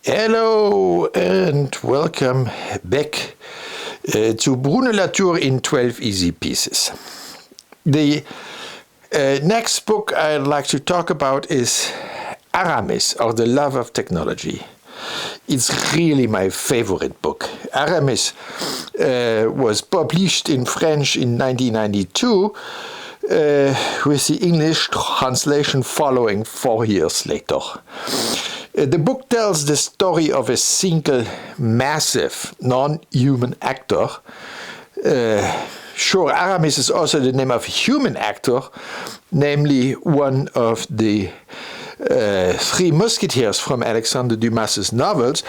Hello and welcome back to Bruno Latour in 12 Easy Pieces. The next book I'd like to talk about is Aramis, or The Love of Technology. It's really my favorite book. Aramis was published in French in 1992 with the English translation following 4 years later. The book tells the story of a single, massive, non-human actor. Sure, Aramis is also the name of a human actor, namely one of the Three Musketeers from Alexandre Dumas's novels,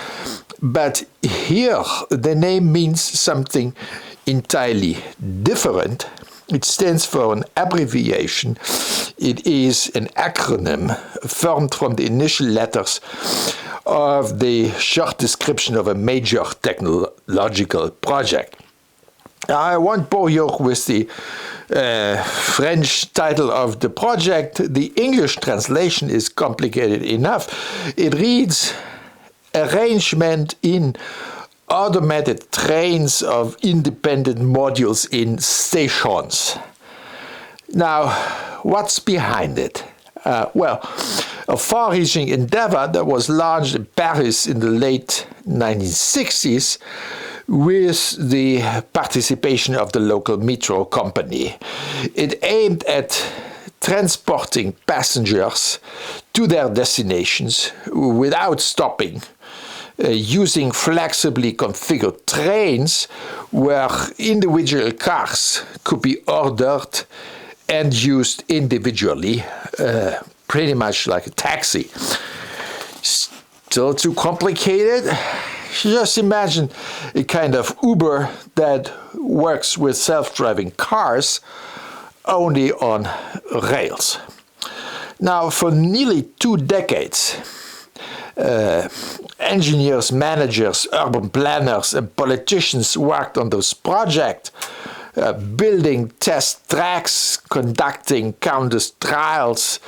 but here the name means something entirely different. It stands for an abbreviation. It is an acronym formed from the initial letters of the short description of a major technological project. I won't bore you with the French title of the project. The English translation is complicated enough. It reads, Arrangement in Automated Trains of Independent Modules in Stations. Now, what's behind it? Well, a far-reaching endeavor that was launched in Paris in the late 1960s with the participation of the local metro company. It aimed at transporting passengers to their destinations without stopping, using flexibly configured trains where individual cars could be ordered and used individually, pretty much like a taxi. Still too complicated? Just imagine a kind of Uber that works with self-driving cars, only on rails. Now, for nearly 2 decades, engineers, managers, urban planners, and politicians worked on this project, building test tracks, conducting countless trials,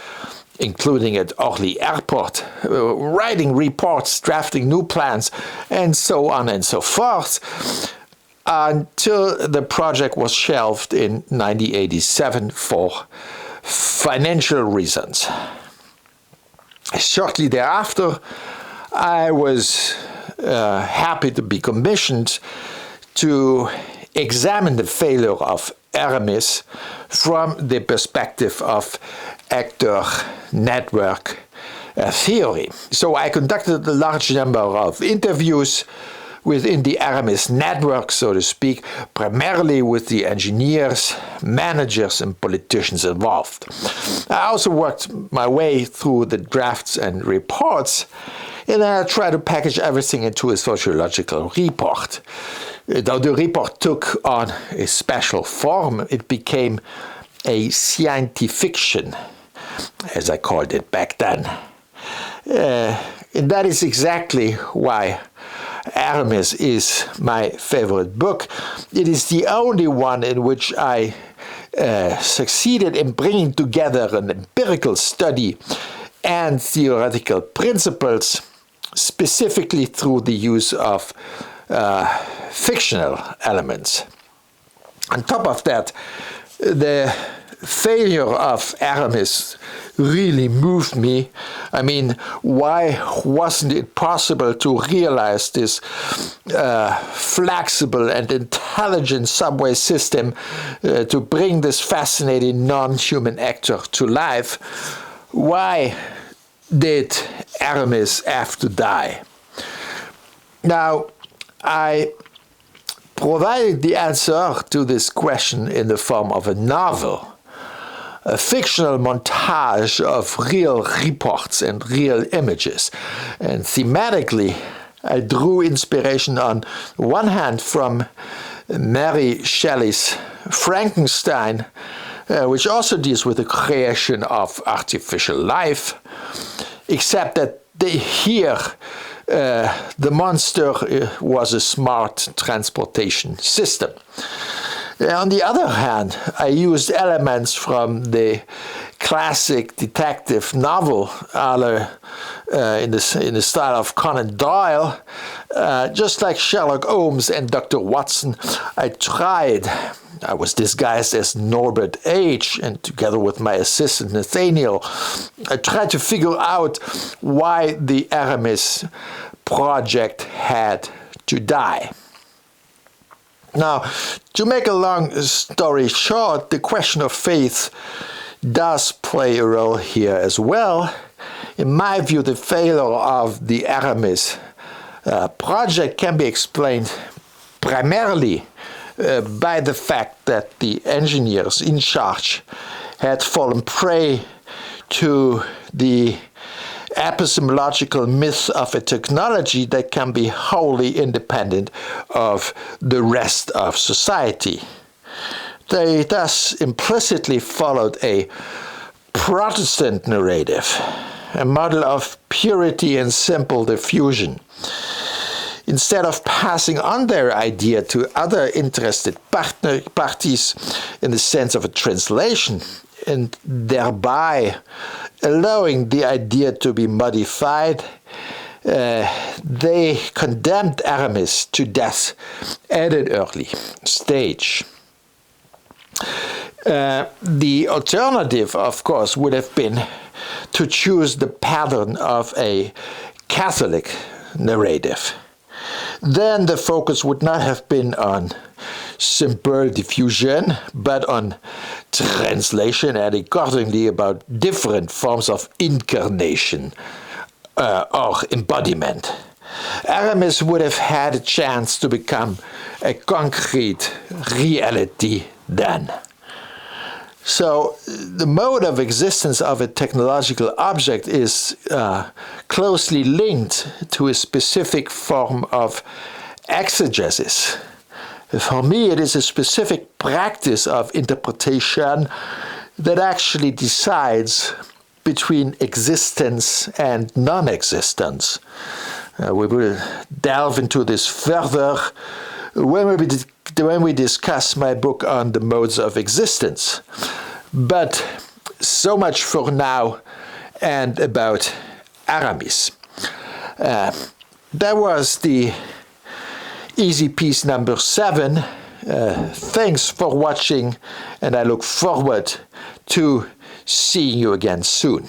including at Orly Airport, writing reports, drafting new plans, and so on and so forth, until the project was shelved in 1987 for financial reasons. Shortly thereafter, I was happy to be commissioned to examine the failure of Aramis from the perspective of actor network theory. So I conducted a large number of interviews within the Aramis network, so to speak, primarily with the engineers, managers, and politicians involved. I also worked my way through the drafts and reports, and I tried to package everything into a sociological report. Though the report took on a special form, it became a scientifiction, as I called it back then. And that is exactly why Aramis is my favorite book. It is the only one in which I succeeded in bringing together an empirical study and theoretical principles, specifically through the use of fictional elements. On top of that, the failure of Aramis really moved me. I mean, why wasn't it possible to realize this flexible and intelligent subway system to bring this fascinating non-human actor to life? Why did Aramis have to die? Now, I provided the answer to this question in the form of a novel, a fictional montage of real reports and real images. And thematically, I drew inspiration on one hand from Mary Shelley's Frankenstein, which also deals with the creation of artificial life, except that here the monster was a smart transportation system. On the other hand, I used elements from the classic detective novel in the style of Conan Doyle. Just like Sherlock Holmes and Dr. Watson, I was disguised as Norbert H., and together with my assistant Nathaniel, I tried to figure out why the Aramis project had to die. Now, to make a long story short, the question of faith does play a role here as well. In my view, the failure of the Aramis project can be explained primarily by the fact that the engineers in charge had fallen prey to the epistemological myth of a technology that can be wholly independent of the rest of society. They thus implicitly followed a Protestant narrative, a model of purity and simple diffusion. Instead of passing on their idea to other interested parties in the sense of a translation, and thereby allowing the idea to be modified, they condemned Aramis to death at an early stage. The alternative, of course, would have been to choose the pattern of a Catholic narrative. Then the focus would not have been on simple diffusion, but on translation and accordingly about different forms of incarnation or embodiment. Aramis would have had a chance to become a concrete reality then. So the mode of existence of a technological object is closely linked to a specific form of exegesis. For me, it is a specific practice of interpretation that actually decides between existence and non-existence. We will delve into this further when we discuss my book on the modes of existence. But so much for now and about Aramis. That was the easy piece number 7. Thanks for watching, and I look forward to seeing you again soon.